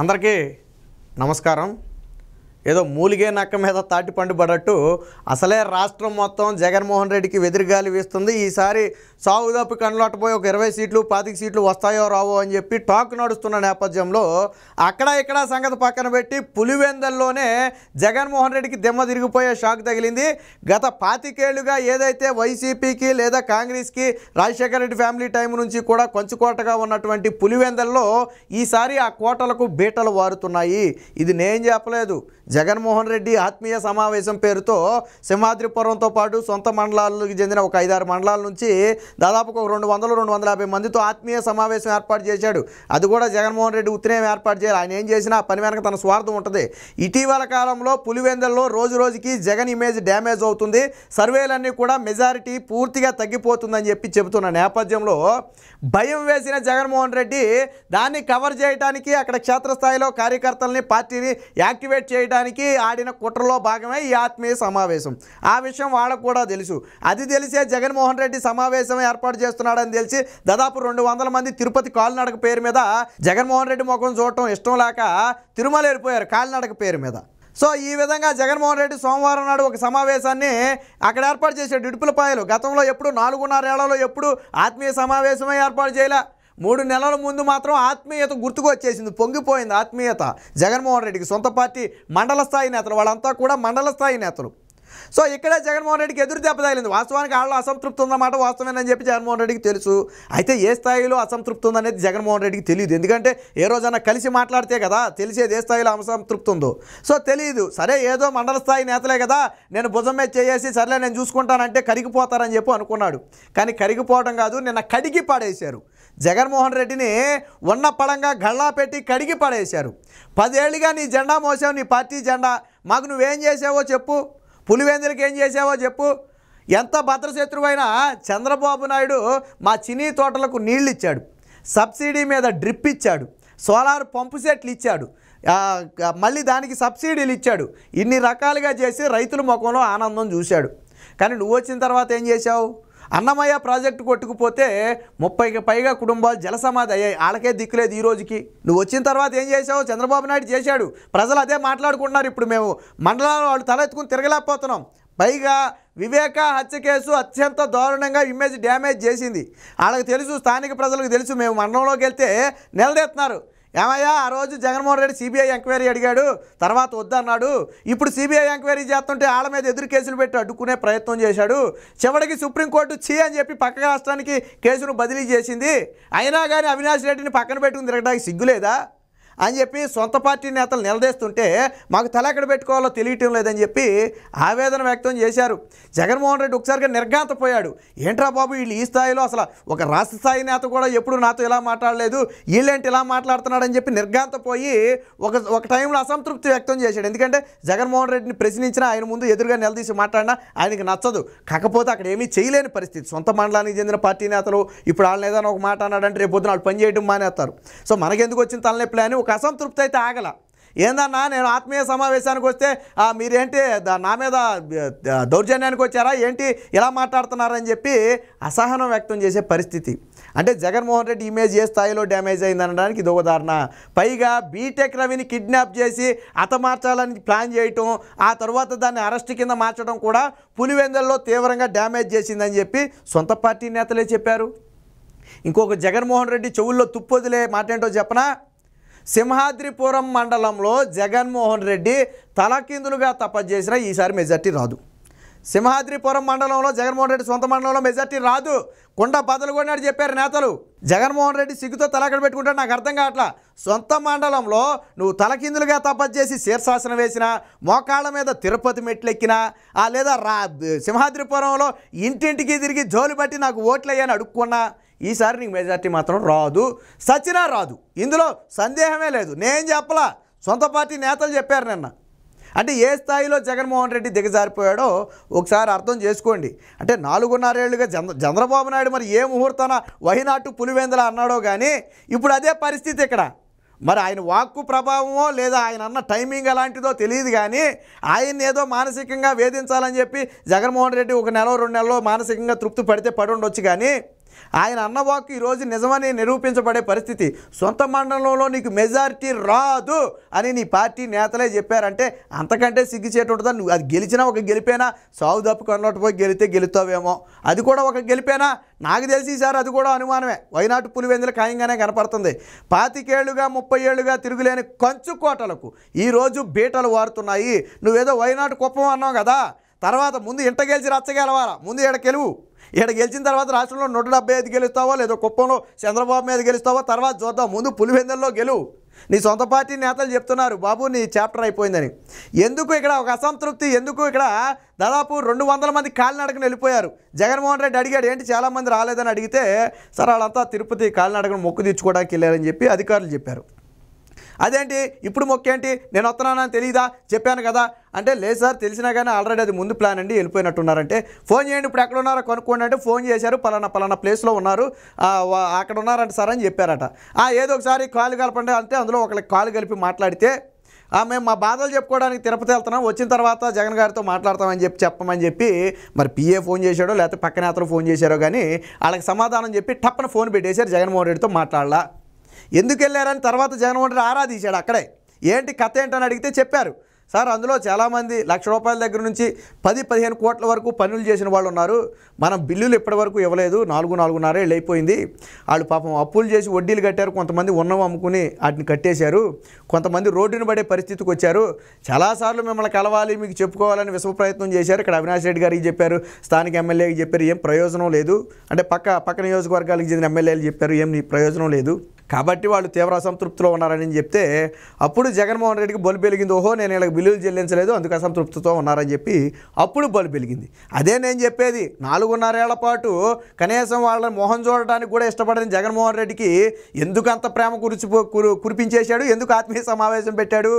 అందరికీ నమస్కారం. ఏదో మూలిగే నక్క మీద తాటి పండు పడట్టు అసలే రాష్ట్రం మొత్తం జగన్మోహన్ రెడ్డికి వెదిరిగాలి వీస్తుంది. ఈసారి సాగుదాపు కండ్లొట్టపోయి ఒక 20 సీట్లు 25 సీట్లు వస్తాయో రావో అని చెప్పి టాక్ నడుస్తున్న నేపథ్యంలో అక్కడ ఇక్కడ సంగతి పక్కన పెట్టి పులివెందల్లోనే జగన్మోహన్ రెడ్డికి దిమ్మ తిరిగిపోయే షాక్ తగిలింది. గత 25 ఏళ్లుగా ఏదైతే వైసీపీకి లేదా కాంగ్రెస్కి రాజశేఖర రెడ్డి ఫ్యామిలీ టైం నుంచి కూడా కొంచుకోటగా ఉన్నటువంటి పులివెందల్లో ఈసారి ఆ కోటలకు బీటలు వారుతున్నాయి. ఇది నేను చెప్పలేదు, జగన్మోహన్ రెడ్డి ఆత్మీయ సమావేశం పేరుతో సింహాద్రిపురంతో పాటు సొంత మండలాలకు చెందిన ఒక 5-6 మండలాల నుంచి దాదాపుగా 200-250 మందితో ఆత్మీయ సమావేశం ఏర్పాటు చేశాడు. అది కూడా జగన్మోహన్ రెడ్డి ఉత్తరేం ఏర్పాటు చేయాలి, ఆయన ఏం చేసినా ఆ పని వెనక తన స్వార్థం ఉంటుంది. ఇటీవల కాలంలో పులివెందల్లో రోజు రోజుకి జగన్ ఇమేజ్ డ్యామేజ్ అవుతుంది, సర్వేలన్నీ కూడా మెజారిటీ పూర్తిగా తగ్గిపోతుందని చెప్పి చెబుతున్న నేపథ్యంలో భయం వేసిన జగన్మోహన్ రెడ్డి దాన్ని కవర్ చేయడానికి అక్కడ క్షేత్రస్థాయిలో కార్యకర్తల్ని పార్టీని యాక్టివేట్ చేయడానికి ఆడిన కుట్రలో భాగమే ఈ ఆత్మీయ సమావేశం. ఆ విషయం వాళ్ళకు కూడా తెలుసు. అది తెలిసే జగన్మోహన్ రెడ్డి సమావేశం ఏర్పాటు చేస్తున్నాడని తెలిసి దాదాపు 200 మంది తిరుపతి కాలినడక పేరు మీద జగన్మోహన్ రెడ్డి ముఖం చూడటం ఇష్టం లేక తిరుమల వెళ్ళిపోయారు కాలినడక పేరు మీద. సో ఈ విధంగా జగన్మోహన్ రెడ్డి సోమవారం నాడు ఒక సమావేశాన్ని అక్కడ ఏర్పాటు చేశాడు. ఇడుపులపాయలు గతంలో ఎప్పుడు 4.5 ఏళ్లలో ఎప్పుడు ఆత్మీయ సమావేశమే ఏర్పాటు చేయలే. 3 నెలల ముందు మాత్రం ఆత్మీయత గుర్తుకు వచ్చేసింది, పొంగిపోయింది ఆత్మీయత జగన్మోహన్ రెడ్డికి. సొంత పార్టీ మండల స్థాయి నేతలు వాళ్ళంతా కూడా మండల స్థాయి నేతలు. సో ఇక్కడే జగన్మోహన్ రెడ్డికి ఎదురు దెబ్బ తగిలింది. వాస్తవానికి వాళ్ళు అసంతృప్తి ఉందన్నమాట, వాస్తవేనని చెప్పి జగన్మోహన్ రెడ్డికి తెలుసు. అయితే ఏ స్థాయిలో అసంతృప్తి ఉందనేది జగన్మోహన్ రెడ్డికి తెలియదు. ఎందుకంటే ఏ రోజైనా కలిసి మాట్లాడితే కదా తెలిసేది ఏ స్థాయిలో అసంతృప్తి ఉందో. సో తెలియదు. సరే ఏదో మండల స్థాయి నేతలే కదా, నేను భుజం మీద చేసి సర్లే నేను చూసుకుంటానంటే కరిగిపోతారని చెప్పి అనుకున్నాడు. కానీ కరిగిపోవడం కాదు, నిన్న కడిగి పడేశారు. జగన్మోహన్ రెడ్డిని ఉన్న పడంగా గళ్ళా పెట్టి కడిగి పడేశారు. 10 ఏళ్ళుగా నీ జెండా మోసావు, నీ పార్టీ జెండా. మాకు నువ్వేం చేసావో చెప్పు, పులివెందులకి ఏం చేసావో చెప్పు. ఎంత భద్రశత్రువైనా చంద్రబాబు నాయుడు మా చినీ తోటలకు నీళ్ళు ఇచ్చాడు, సబ్సిడీ మీద డ్రిప్ ఇచ్చాడు, సోలార్ పంపు సెట్లు ఇచ్చాడు, మళ్ళీ దానికి సబ్సిడీలు ఇచ్చాడు. ఇన్ని రకాలుగా చేసి రైతుల ముఖంలో ఆనందం చూశాడు. కానీ నువ్వు వచ్చిన తర్వాత ఏం చేశావు? అన్నమయ్య ప్రాజెక్టు కొట్టుకుపోతే 30కి పైగా కుటుంబాలు జలసమాధి అయ్యాయి. వాళ్ళకే దిక్కులేదు ఈ రోజుకి. నువ్వు వచ్చిన తర్వాత ఏం చేసావు? చంద్రబాబు నాయుడు చేశాడు. ప్రజలు అదే మాట్లాడుకుంటున్నారు. ఇప్పుడు మేము మండలాల్లో వాళ్ళు తలెత్తుకుని తిరగలేకపోతున్నాం. పైగా వివేక హత్య కేసు అత్యంత దారుణంగా ఇమేజ్ డ్యామేజ్ చేసింది. వాళ్ళకి తెలుసు, స్థానిక ప్రజలకు తెలుసు. మేము మండలంలోకి వెళ్తే నిలదీస్తున్నారు. ఏమయ్యా ఆ రోజు జగన్మోహన్ రెడ్డి సిబిఐ ఎంక్వైరీ అడిగాడు, తర్వాత వద్దన్నాడు. ఇప్పుడు సిబిఐ ఎంక్వైరీ చేస్తుంటే వాళ్ళ మీద ఎదురు కేసులు పెట్టి అడ్డుకునే ప్రయత్నం చేశాడు. చివరికి సుప్రీంకోర్టు అని చెప్పి పక్క రాష్ట్రానికి కేసును బదిలీ చేసింది. అయినా కానీ అవినాష్ రెడ్డిని పక్కన పెట్టుకుని తిరగడానికి సిగ్గులేదా అని చెప్పి సొంత పార్టీ నేతలు నిలదీస్తుంటే మాకు తల ఎక్కడ పెట్టుకోవాలో తెలియటం లేదని చెప్పి ఆవేదన వ్యక్తం చేశారు. జగన్మోహన్ రెడ్డి ఒకసారిగా నిర్ఘాంతపోయాడు. ఏంట్రా బాబు వీళ్ళు ఈ స్థాయిలో, అసలు ఒక రాష్ట్ర స్థాయి నేత కూడా ఎప్పుడు నాతో ఇలా మాట్లాడలేదు, వీళ్ళేంటి ఇలా మాట్లాడుతున్నాడని చెప్పి నిర్ఘాంతపోయి ఒక టైంలో అసంతృప్తి వ్యక్తం చేశాడు. ఎందుకంటే జగన్మోహన్ రెడ్డిని ప్రశ్నించినా ఆయన ముందు ఎదురుగా నిలదీసి మాట్లాడినా ఆయనకి నచ్చదు. కాకపోతే అక్కడ ఏమీ చేయలేని పరిస్థితి. సొంత మండలానికి చెందిన పార్టీ నేతలు ఇప్పుడు వాళ్ళని ఏదైనా ఒక మాట అన్నాడంటే రేపు పొద్దున వాళ్ళు పని చేయడం మానేస్తారు. సో మనకెందుకు వచ్చిన తలనొప్పి అని ఒక అసంతృప్తి అయితే ఆగల. ఏందన్నా నేను ఆత్మీయ సమావేశానికి వస్తే మీరేంటి నా మీద దౌర్జన్యానికి వచ్చారా ఏంటి ఇలా మాట్లాడుతున్నారని చెప్పి అసహనం వ్యక్తం చేసే పరిస్థితి. అంటే జగన్మోహన్ రెడ్డి ఇమేజ్ ఏ స్థాయిలో డ్యామేజ్ అయిందనడానికి ఇది ఉదాహరణ. పైగా బీటెక్ రవిని కిడ్నాప్ చేసి మార్చాలని ప్లాన్ చేయటం, ఆ తర్వాత దాన్ని అరెస్ట్ కింద మార్చడం కూడా పులివెందుల్లో తీవ్రంగా డ్యామేజ్ చేసిందని చెప్పి సొంత పార్టీ నేతలే చెప్పారు. ఇంకొక జగన్మోహన్ రెడ్డి చెవుల్లో తుప్పొదిలే మాట ఏంటో చెప్పనా? సింహాద్రిపురం మండలంలో జగన్మోహన్ రెడ్డి తలకిందులుగా తపస్సు చేసినా ఈసారి మెజార్టీ రాదు. సింహాద్రిపురం మండలంలో జగన్మోహన్ రెడ్డి సొంత మండలంలో మెజార్టీ రాదు. కొండ బదులు కొన్నాడు చెప్పారు నేతలు. జగన్మోహన్ రెడ్డి సిగ్గుతో తలకడ పెట్టుకుంటాడు. నాకు అర్థం కావట్లా. సొంత మండలంలో నువ్వు తలకిందులుగా తపస్సు చేసి శీర్షాసనం వేసినా, మోకాళ్ళ మీద తిరుపతి మెట్లెక్కినా, లేదా సింహాద్రిపురంలో ఇంటింటికి తిరిగి జోలు బట్టి నాకు ఓట్లు అయ్యాని అడుక్కున్నా, ఈసారి నీకు మెజార్టీ మాత్రం రాదు, సచ్చినా రాదు. ఇందులో సందేహమే లేదు. నేను చెప్పలా, సొంత పార్టీ నేతలు చెప్పారు నిన్న. అంటే ఏ స్థాయిలో జగన్మోహన్ రెడ్డి దిగజారిపోయాడో ఒకసారి అర్థం చేసుకోండి. అంటే 4.5 ఏళ్లుగా చంద్రబాబు నాయుడు మరి ఏ ముహూర్తాన వైనాటు పులివెందుల అన్నాడో కానీ ఇప్పుడు అదే పరిస్థితి ఇక్కడ. మరి ఆయన వాక్కు ప్రభావమో లేదా ఆయన అన్న టైమింగ్ అలాంటిదో తెలియదు కానీ ఆయన్ని ఏదో మానసికంగా వేధించాలని చెప్పి జగన్మోహన్ రెడ్డి 1 నెల 2 నెలల్లో మానసికంగా తృప్తి పడితే పడి ఉండొచ్చు. కానీ ఆయన అన్నవాకు ఈరోజు నిజమని నిరూపించబడే పరిస్థితి. సొంత మండలంలో నీకు మెజారిటీ రాదు అని నీ పార్టీ నేతలే చెప్పారంటే అంతకంటే సిగ్గుచేటు ఉంటుందా? నువ్వు అది గెలిచినా ఒక గెలిపేనా? సాగు తప్పు కన్నట్టు పోయి గెలితే గెలుస్తావేమో, అది కూడా ఒక గెలిపేనా? నాకు తెలిసి సార్ అది కూడా అనుమానమే. వైనాటు పులివెందులు ఖాయంగానే కనపడుతుంది. 25 ఏళ్లుగా 30 ఏళ్లుగా తిరుగులేని కంచు కోటలకు ఈరోజు బీటలు వారుతున్నాయి. నువ్వేదో వైనాటు కుప్పం అన్నావు కదా, తర్వాత ముందు ఇంట గెలిచి రచ్చగెలవాలా, ముందు ఈడ గెలువు. ఈడ గెలిచిన తర్వాత రాష్ట్రంలో 175 గెలుస్తావో, లేదో కుప్పంలో చంద్రబాబు మీద గెలుస్తావో తర్వాత చూద్దాం. ముందు పులివెందుల్లో గెలువు. నీ సొంత పార్టీ నేతలు చెప్తున్నారు బాబు నీ చాప్టర్ అయిపోయిందని. ఎందుకు ఇక్కడ ఒక అసంతృప్తి? ఎందుకు ఇక్కడ దాదాపు 200 మంది కాలినడకన వెళ్ళిపోయారు. జగన్మోహన్ రెడ్డి అడిగాడు ఏంటి చాలామంది రాలేదని అడిగితే, సార్ వాళ్ళంతా తిరుపతి కాలినడకన మొక్కు తీర్చుకోవడానికి వెళ్ళారని చెప్పి అధికారులు చెప్పారు. అదేంటి ఇప్పుడు మొక్కేంటి, నేను వస్తున్నానని తెలియదా, చెప్పాను కదా అంటే, లేదు సార్ తెలిసినా కానీ ఆల్రెడీ అది ముందు ప్లాన్ అండి, వెళ్ళిపోయినట్టున్నారంటే ఫోన్ చేయండి ఇప్పుడు ఎక్కడ ఉన్నారో కనుక్కోండి అంటే ఫోన్ చేశారు, పలానా ప్లేస్లో ఉన్నారు, అక్కడ ఉన్నారంట సార్ అని చెప్పారట. ఏదో ఒకసారి కాలు కలపండి అంటే అందులో ఒకరికి కాలు కలిపి మాట్లాడితే, మేము మా బాధలు చెప్పుకోవడానికి తిరుపతి వెళ్తున్నాం, వచ్చిన తర్వాత జగన్ గారితో మాట్లాడతామని చెప్పమని చెప్పి మరి పిఏ ఫోన్ చేశాడో లేకపోతే పక్కన నేతలు ఫోన్ చేశారో కానీ వాళ్ళకి సమాధానం చెప్పి టప్పన ఫోన్ పెట్టేశారు. జగన్మోహన్ రెడ్డితో మాట్లాడలా. ఎందుకు వెళ్ళారని తర్వాత జగన్మోహన్ రెడ్డి ఆరాధించాడు అక్కడే. ఏంటి కథ ఏంటని అడిగితే చెప్పారు, సార్ అందులో చాలామంది ₹1,00,000 దగ్గర నుంచి 10-15 కోట్ల వరకు పనులు చేసిన వాళ్ళు ఉన్నారు. మనం బిల్లులు ఇప్పటి వరకు ఇవ్వలేదు, 4-4.5 ఏళ్ళు అయిపోయింది. వాళ్ళు పాపం అప్పులు చేసి వడ్డీలు కట్టారు, కొంతమంది ఉన్నవి అమ్ముకుని వాటిని కట్టేశారు, కొంతమంది రోడ్డును పడే పరిస్థితికి వచ్చారు. చాలాసార్లు మిమ్మల్ని కలవాలి, మీకు చెప్పుకోవాలని విశ్వ ప్రయత్నం చేశారు. ఇక్కడ అవినాష్ రెడ్డి గారికి చెప్పారు, స్థానిక ఎమ్మెల్యేకి చెప్పారు, ఏం ప్రయోజనం లేదు. అంటే పక్క నియోజకవర్గాలకు చెందిన ఎమ్మెల్యేలు చెప్పారు, ఏం నీ ప్రయోజనం లేదు. కాబట్టి వాళ్ళు తీవ్ర అసంతృప్తిలో ఉన్నారని చెప్తే అప్పుడు జగన్మోహన్ రెడ్డికి బొలు వెలిగింది. ఓహో నేను వీళ్ళకి బిల్లులు చెల్లించలేదు అందుకు అసంతృప్తితో ఉన్నారని చెప్పి అప్పుడు బొలు వెలిగింది. అదే నేను చెప్పేది, 4.5 ఏళ్ల పాటు కనీసం వాళ్ళని మొహం చూడడానికి కూడా ఇష్టపడని జగన్మోహన్ రెడ్డికి ఎందుకు అంత ప్రేమ కురిపించేశాడు, ఎందుకు ఆత్మీయ సమావేశం పెట్టాడు?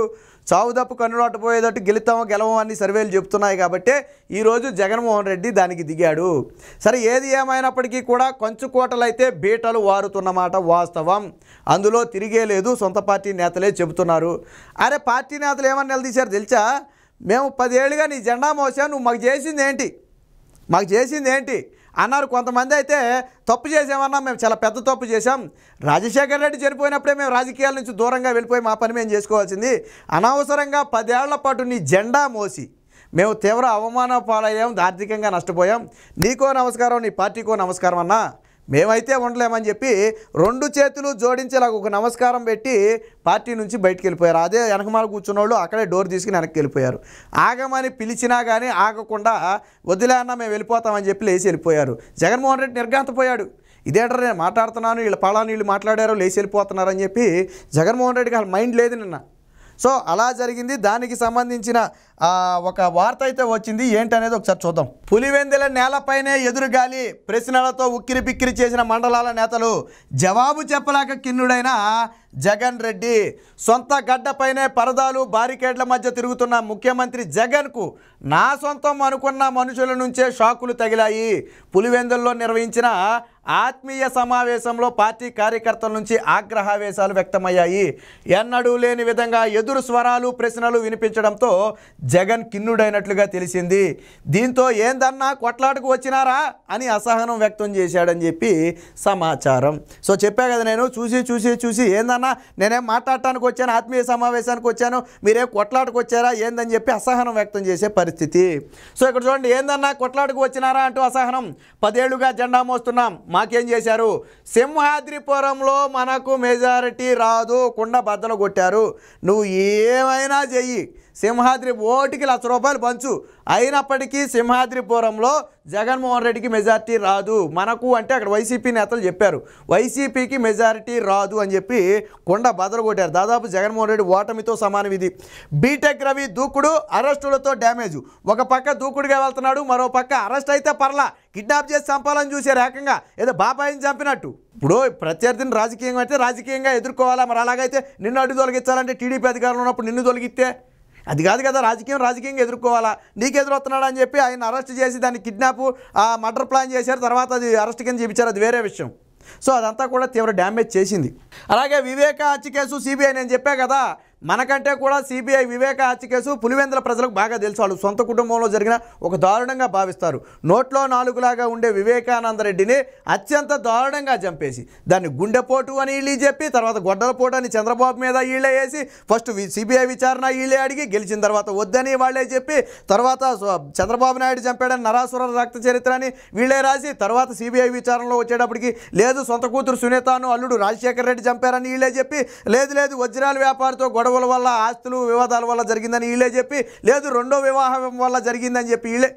చావు తప్పు కన్నులాట పోయేటట్టు గెలుతామో గెలవమో అని సర్వేలు చెప్తున్నాయి కాబట్టి ఈరోజు జగన్మోహన్ రెడ్డి దానికి దిగాడు. సరే ఏది ఏమైనప్పటికీ కూడా కంచుకోటలైతే బీటలు వారుతున్నమాట వాస్తవం, అందులో తిరిగే లేదు. సొంత పార్టీ నేతలే చెబుతున్నారు. అరే పార్టీ నేతలు ఏమని నిలదీశారు తెలుసా? మేము 10 ఏళ్ళుగా నీ జెండా మోసా, నువ్వు మాకు చేసింది ఏంటి అన్నారు. కొంతమంది అయితే తప్పు చేసామన్నా, మేము చాలా పెద్ద తప్పు చేశాం, రాజశేఖర్ రెడ్డి చనిపోయినప్పుడే మేము రాజకీయాల నుంచి దూరంగా వెళ్ళిపోయి మా పని మేము చేసుకోవాల్సింది, అనవసరంగా 10 ఏళ్ల పాటు నీ జెండా మోసి మేము తీవ్ర అవమాన పాలయ్యాం, ఆర్థికంగా నష్టపోయాం, నీకో నమస్కారం నీ పార్టీకో నమస్కారం అన్నా, మేమైతే ఉండలేమని చెప్పి 2 చేతులు జోడించేలాగా ఒక నమస్కారం పెట్టి పార్టీ నుంచి బయటికి వెళ్ళిపోయారు. అదే వెనకమాల కూర్చున్న వాళ్ళు అక్కడే డోర్ తీసుకుని వెనక్కి వెళ్ళిపోయారు. ఆగమని పిలిచినా కానీ ఆగకుండా వదిలే అన్న మేము వెళ్ళిపోతామని చెప్పి లేచి వెళ్ళిపోయారు. జగన్మోహన్ రెడ్డి నిర్ఘాంతపోయాడు. ఇదేంటారు నేను మాట్లాడుతున్నాను, వీళ్ళు మాట్లాడారో లేచి వెళ్ళిపోతున్నారని చెప్పి జగన్మోహన్ రెడ్డికి అసలు మైండ్ లేదు నిన్న. సో అలా జరిగింది. దానికి సంబంధించిన ఒక వార్త అయితే వచ్చింది, ఏంటనేది ఒకసారి చూద్దాం. పులివెందుల నేలపైనే ఎదురుగాలి, ప్రశ్నలతో ఉక్కిరి బిక్కిరి చేసిన మండలాల నేతలు, జవాబు చెప్పలేక కిన్నుడైన జగన్ రెడ్డి. సొంత గడ్డపైనే పరదాలు బారికేడ్ల మధ్య తిరుగుతున్న ముఖ్యమంత్రి జగన్కు నా సొంతం అనుకున్న మనుషుల నుంచే షాకులు తగిలాయి. పులివెందుల్లో నిర్వహించిన ఆత్మీయ సమావేశంలో పార్టీ కార్యకర్తల నుంచి ఆగ్రహావేశాలు వ్యక్తమయ్యాయి. ఎన్నడూ లేని విధంగా ఎదురు స్వరాలు ప్రశ్నలు వినిపించడంతో జగన్ కిన్నుడైనట్లుగా తెలిసింది. దీంతో ఏందన్నా కొట్లాటకు వచ్చినారా అని అసహనం వ్యక్తం చేశాడని చెప్పి సమాచారం. సో చెప్పా కదా నేను, చూసి ఏందన్నా నేనేం మాట్లాడటానికి వచ్చాను, ఆత్మీయ సమావేశానికి వచ్చాను, మీరేం కొట్లాటకు వచ్చారా ఏందని చెప్పి అసహనం వ్యక్తం చేసే పరిస్థితి. సో ఇక్కడ చూడండి, ఏందన్నా కొట్లాటకు వచ్చినారా అంటూ అసహనం. 10 ఏళ్లుగా జెండా మోస్తున్నాం, మాకేం చేశారు? సింహాద్రిపురంలో మనకు మెజారిటీ రాదు, కుండ బద్దలు కొట్టారు, నువ్వు ఏమైనా చెయ్యి, సింహాద్రి ఓటికి ₹1,00,000 పంచు, అయినప్పటికీ సింహాద్రిపురంలో జగన్మోహన్ రెడ్డికి మెజారిటీ రాదు మనకు అంటే అక్కడ వైసీపీ నేతలు చెప్పారు, వైసీపీకి మెజారిటీ రాదు అని చెప్పి కొండ బదలు కొట్టారు. దాదాపు జగన్మోహన్ రెడ్డి ఓటమితో సమానం ఇది. బీటెక్ రవి దూకుడు, అరెస్టులతో డ్యామేజు. ఒక పక్క దూకుడుగా వెళ్తున్నాడు, మరో పక్క అరెస్ట్ అయితే పర్లా, కిడ్నాప్ చేసి చంపాలని చూశారు, ఏకంగా ఏదో బాబాయిని చంపినట్టు. ఇప్పుడు ప్రత్యర్థిని రాజకీయంగా అయితే రాజకీయంగా ఎదుర్కోవాలా, మరి అలాగైతే నిన్ను అడ్డు తొలగించాలంటే టీడీపీ అధికారంలో ఉన్నప్పుడు నిన్ను తొలగిస్తే అది కాదు కదా, రాజకీయంగా ఎదుర్కోవాలా. నీకు ఎదురొస్తున్నాడు అని చెప్పి ఆయన అరెస్ట్ చేసి దాన్ని కిడ్నాప్ మర్డర్ ప్లాన్ చేశారు, తర్వాత అది అరెస్ట్ కింద చూపించారు, అది వేరే విషయం. సో అదంతా కూడా తీవ్ర డ్యామేజ్ చేసింది. అలాగే వివేక హత్య కేసు సిబిఐ నేను చెప్పా కదా, మనకంటే కూడా సిబిఐ వివేక హత్య కేసు పులివెందుల ప్రజలకు బాగా తెలుసు. వాళ్ళు సొంత కుటుంబంలో జరిగిన ఒక దారుణంగా భావిస్తారు. నోట్లో నాలుగులాగా ఉండే వివేకానంద రెడ్డిని అత్యంత దారుణంగా చంపేసి దాన్ని గుండెపోటు అని వీళ్ళు చెప్పి, తర్వాత గొడ్డలపోటు అని చంద్రబాబు మీద వీళ్ళే వేసి, ఫస్ట్ సిబిఐ విచారణ వీళ్ళే అడిగి, గెలిచిన తర్వాత వద్దని వాళ్ళే చెప్పి, తర్వాత చంద్రబాబు నాయుడు చంపాడని నరాసుర రక్త చరిత్ర అని వీళ్ళే రాసి, తర్వాత సిబిఐ విచారణలో వచ్చేటప్పటికి లేదు సొంత కూతురు సునీతను అల్లుడు రాజశేఖర రెడ్డి చంపారని వీళ్ళే చెప్పి, లేదు వజ్రాల వ్యాపారితో గొడవల వల్ల ఆస్తులు వివాదాల వల్ల జరిగిందని వీళ్ళే చెప్పి, లేదు రెండో వివాహం వల్ల జరిగిందని చెప్పి వీళ్ళే.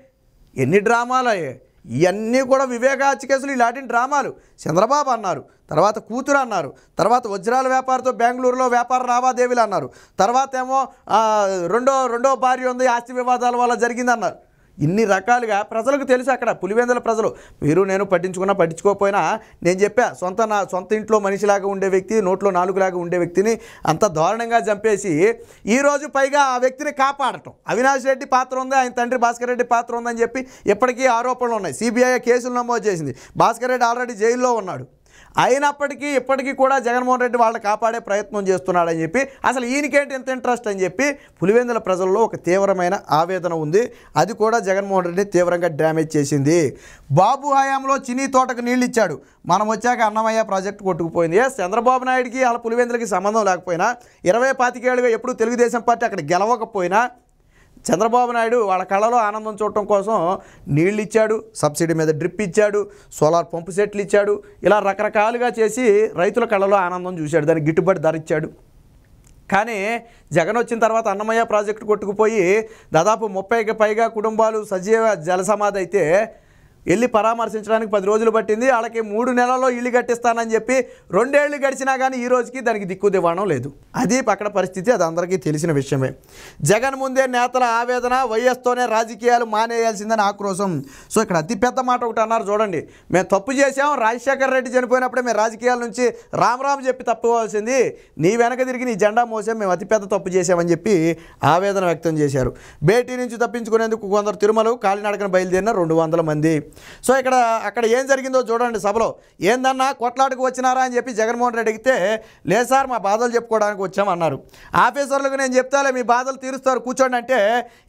ఎన్ని డ్రామాలు అయ్యాయి ఇవన్నీ కూడా వివేక హత్య కేసులు. ఇలాంటి డ్రామాలు చంద్రబాబు అన్నారు, తర్వాత కూతురు అన్నారు, తర్వాత వజ్రాల వ్యాపారితో బెంగళూరులో వ్యాపార లావాదేవీలు అన్నారు, తర్వాత ఏమో రెండో భార్య ఉంది ఆస్తి వివాదాల వల్ల జరిగిందన్నారు. ఇన్ని రకాలుగా ప్రజలకు తెలుసు. అక్కడ పులివెందుల ప్రజలు మీరు నేను పట్టించుకోకపోయినా నేను చెప్పా, సొంత ఇంట్లో మనిషిలాగా ఉండే వ్యక్తి, నోట్లో నాలుగులాగా ఉండే వ్యక్తిని అంత దారుణంగా చంపేసి ఈరోజు పైగా ఆ వ్యక్తిని కాపాడటం. అవినాష్ రెడ్డి పాత్ర ఉంది, ఆయన తండ్రి భాస్కర్ రెడ్డి పాత్ర ఉందని చెప్పి ఇప్పటికీ ఆరోపణలు ఉన్నాయి. సిబిఐ కేసులు నమోదు చేసింది. భాస్కర్ రెడ్డి ఆల్రెడీ జైల్లో ఉన్నాడు. అయినప్పటికీ ఇప్పటికీ కూడా జగన్మోహన్ రెడ్డి వాళ్ళని కాపాడే ప్రయత్నం చేస్తున్నాడని చెప్పి, అసలు ఈయనకేంటి ఎంత ఇంట్రెస్ట్ అని చెప్పి పులివెందుల ప్రజల్లో ఒక తీవ్రమైన ఆవేదన ఉంది. అది కూడా జగన్మోహన్ రెడ్డిని తీవ్రంగా డ్యామేజ్ చేసింది. బాబు హయాంలో చినీ తోటకు నీళ్ళు ఇచ్చాడు, మనం వచ్చాక అన్నమయ్య ప్రాజెక్టు కొట్టుకుపోయింది. చంద్రబాబు నాయుడికి వాళ్ళ పులివెందులకి సంబంధం లేకపోయినా, 25 ఏళ్ళుగా ఎప్పుడు తెలుగుదేశం పార్టీ అక్కడ గెలవకపోయినా, చంద్రబాబు నాయుడు వాళ్ళ కళ్ళలో ఆనందం చూడటం కోసం నీళ్ళు ఇచ్చాడు, సబ్సిడీ మీద డ్రిప్ ఇచ్చాడు, సోలార్ పంపు సెట్లు ఇచ్చాడు, ఇలా రకరకాలుగా చేసి రైతుల కళ్ళలో ఆనందం చూశాడు, దానికి గిట్టుబాటు ధర ఇచ్చాడు. కానీ జగన్ వచ్చిన తర్వాత అన్నమయ్య ప్రాజెక్టు కొట్టుకుపోయి దాదాపు 30కి పైగా కుటుంబాలు సజీవ జలసమాధి అయితే వెళ్ళి పరామర్శించడానికి 10 రోజులు పట్టింది. వాళ్ళకి 3 నెలల్లో ఇల్లు కట్టిస్తానని చెప్పి 2 ఏళ్ళు గడిచినా కానీ ఈ రోజుకి దానికి దిక్కు దివాణం లేదు. అది అక్కడ పరిస్థితి, అది అందరికీ తెలిసిన విషయమే. జగన్ ముందే నేతల ఆవేదన, వైఎస్తోనే రాజకీయాలు మానేయాల్సిందని ఆక్రోశం. సో ఇక్కడ అతిపెద్ద మాట ఒకటి అన్నారు చూడండి, మేము తప్పు చేసాం, రాజశేఖర రెడ్డి చనిపోయినప్పుడే మేము రాజకీయాల నుంచి రామ్ చెప్పి తప్పుకోవాల్సింది, నీ వెనక తిరిగి నీ జెండా మోసాం, మేము అతిపెద్ద తప్పు చేసామని చెప్పి ఆవేదన వ్యక్తం చేశారు. భేటీ నుంచి తప్పించుకునేందుకు కొందరు తిరుమల కాలినడకన బయలుదేరిన 200 మంది. సో అక్కడ ఏం జరిగిందో చూడండి. సభలో ఏందన్నా కొట్లాటకు వచ్చినారా అని చెప్పి జగన్మోహన్ రెడ్డి అడిగితే, లేదు సార్ మా బాధలు చెప్పుకోవడానికి వచ్చామన్నారు. ఆఫీసర్లకు నేను చెప్తాలే మీ బాధలు తీరుస్తారు కూర్చోండి అంటే,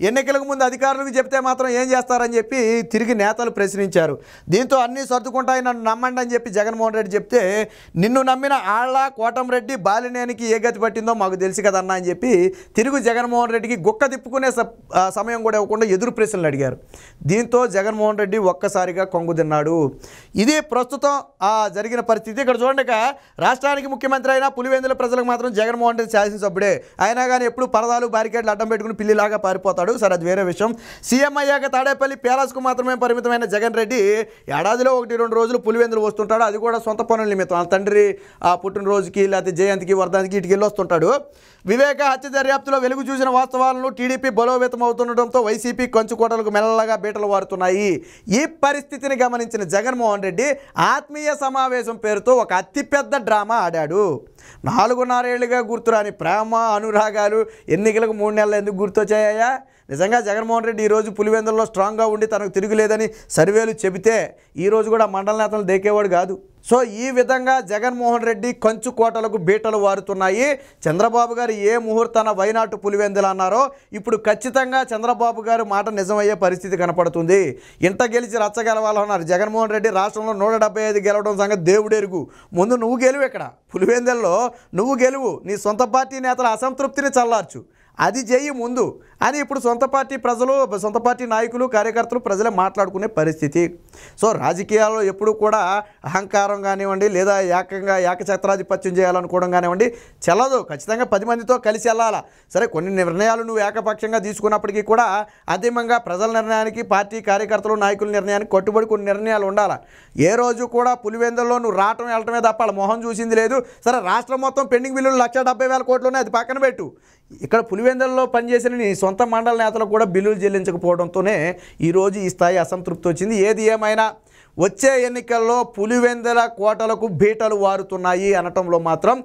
ఎన్నికలకు ముందు అధికారులకు చెప్తే మాత్రం ఏం చేస్తారని చెప్పి తిరిగి నేతలు ప్రశ్నించారు. దీంతో అన్నీ సర్దుకుంటాయి నన్ను నమ్మండి అని చెప్పి జగన్మోహన్ రెడ్డి చెప్తే, నిన్ను నమ్మిన ఆళ్ళ కోటంరెడ్డి బాలినేనికి ఏ గతి పట్టిందో మాకు తెలుసు కదన్నా అని చెప్పి తిరుగు జగన్మోహన్ రెడ్డికి గుక్క తిప్పుకునే సమయం కూడా ఇవ్వకుండా ఎదురు ప్రశ్నలు అడిగారు. దీంతో జగన్మోహన్ రెడ్డి ఒక్కసారిగా కొంగు తిన్నాడు. ఇది ప్రస్తుతం జరిగిన పరిస్థితి. ఇక్కడ చూడండి, రాష్ట్రానికి ముఖ్యమంత్రి అయినా పులివెందుల ప్రజలకు మాత్రం జగన్మోహన్ రెడ్డి శాసనసభ్యుడే. అయినా కానీ ఎప్పుడు పరదాలు బ్యారికేడ్లు అడ్డం పెట్టుకుని పిల్లిలాగా పారిపోతాడు. సరే అది వేరే విషయం. సీఎం అయ్యాక తాడేపల్లి పేలాస్కు మాత్రమే పరిమితమైన జగన్ రెడ్డి ఏడాదిలో 1-2 రోజులు పులివెందులు వస్తుంటాడు. అది కూడా సొంత పనుల నిమిత్తం, వాళ్ళ తండ్రి పుట్టినరోజుకి లేకపోతే జయంతికి వర్ధంతికి ఇటుకి వెళ్ళి వస్తుంటాడు. వివేక హత్య దర్యాప్తులో వెలుగు చూసిన వాస్తవాలను టీడీపీ బలోపేతం అవుతుండటంతో వైసీపీ కంచుకోటలకు మెల్లగా బీటలు వారుతున్నాయి. ఈ పరిస్థితిని గమనించిన జగన్మోహన్ రెడ్డి ఆత్మీయ సమావేశం పేరుతో ఒక అతిపెద్ద డ్రామా ఆడాడు. 4.5 ఏళ్లుగా గుర్తురాని ప్రేమ అనురాగాలు ఎన్నికలకు 3 నెలలు ఎందుకు గుర్తొచ్చాయా? నిజంగా జగన్మోహన్ రెడ్డి ఈరోజు పులివెందుల్లో స్ట్రాంగ్గా ఉండి తనకు తిరుగులేదని సర్వేలు చెబితే ఈరోజు కూడా మండల నేతలు దేకేవాడు కాదు. సో ఈ విధంగా జగన్మోహన్ రెడ్డి కంచు కోటలకు బీటలు వారుతున్నాయి. చంద్రబాబు గారు ఏ ముహూర్తాన వైనాటు పులివెందులు అన్నారో ఇప్పుడు ఖచ్చితంగా చంద్రబాబు గారు మాట నిజమయ్యే పరిస్థితి కనపడుతుంది. ఇంట గెలిచి రచ్చగెలవాలన్నారు జగన్మోహన్ రెడ్డి. రాష్ట్రంలో 175 గెలవడం సంగతి దేవుడెరుగు. ముందు నువ్వు గెలువు, ఇక్కడ పులివెందుల్లో నువ్వు గెలువు, నీ సొంత పార్టీ నేతల అసంతృప్తిని చల్లార్చు, అది చెయ్యి ముందు అని ఇప్పుడు సొంత పార్టీ నాయకులు కార్యకర్తలు ప్రజలే మాట్లాడుకునే పరిస్థితి. సో రాజకీయాల్లో ఎప్పుడు కూడా అహంకారం కానివ్వండి లేదా ఏకఛత్రాధిపత్యం చేయాలనుకోవడం కానివ్వండి చెల్లదు. ఖచ్చితంగా 10 మందితో కలిసి వెళ్ళాలా. సరే కొన్ని నిర్ణయాలు నువ్వు ఏకపక్షంగా తీసుకున్నప్పటికీ కూడా అంతిమంగా ప్రజల నిర్ణయానికి పార్టీ కార్యకర్తలు నాయకుల నిర్ణయానికి కట్టుబడి కొన్ని నిర్ణయాలు ఉండాలి. ఏ రోజు కూడా పులివెందుల్లో నువ్వు రావటం వెళ్ళటమే తప్ప వాళ్ళ మొహం చూసింది లేదు. సరే రాష్ట్రం మొత్తం పెండింగ్ బిల్లులు 170,000 కోట్లునే, అది పక్కన పెట్టు. ఇక్కడ పులివెందుల్లో పనిచేసిన నీ సొంత మండల నేతలకు కూడా బిల్లులు చెల్లించకపోవడంతోనే ఈరోజు ఈ స్థాయి అసంతృప్తి వచ్చింది. ఏది ఏమైనా వచ్చే ఎన్నికల్లో పులివెందుల కోటలకు బీటలు వారుతున్నాయి అనటంలో మాత్రం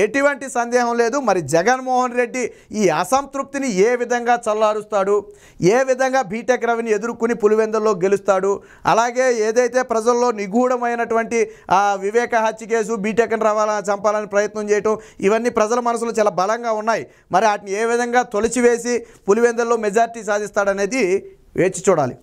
ఎటువంటి సందేహం లేదు. మరి జగన్మోహన్ రెడ్డి ఈ అసంతృప్తిని ఏ విధంగా చల్లారుస్తాడు, ఏ విధంగా బీటెక్ రవిని ఎదుర్కొని పులివెందుల్లో గెలుస్తాడు, అలాగే ఏదైతే ప్రజల్లో నిగూఢమైనటువంటి వివేక హత్య కేసు, బీటెక్ని చంపాలని ప్రయత్నం చేయటం, ఇవన్నీ ప్రజల మనసులో చాలా బలంగా ఉన్నాయి. మరి వాటిని ఏ విధంగా తొలిచివేసి పులివెందుల్లో మెజార్టీ సాధిస్తాడనేది వేచి చూడాలి.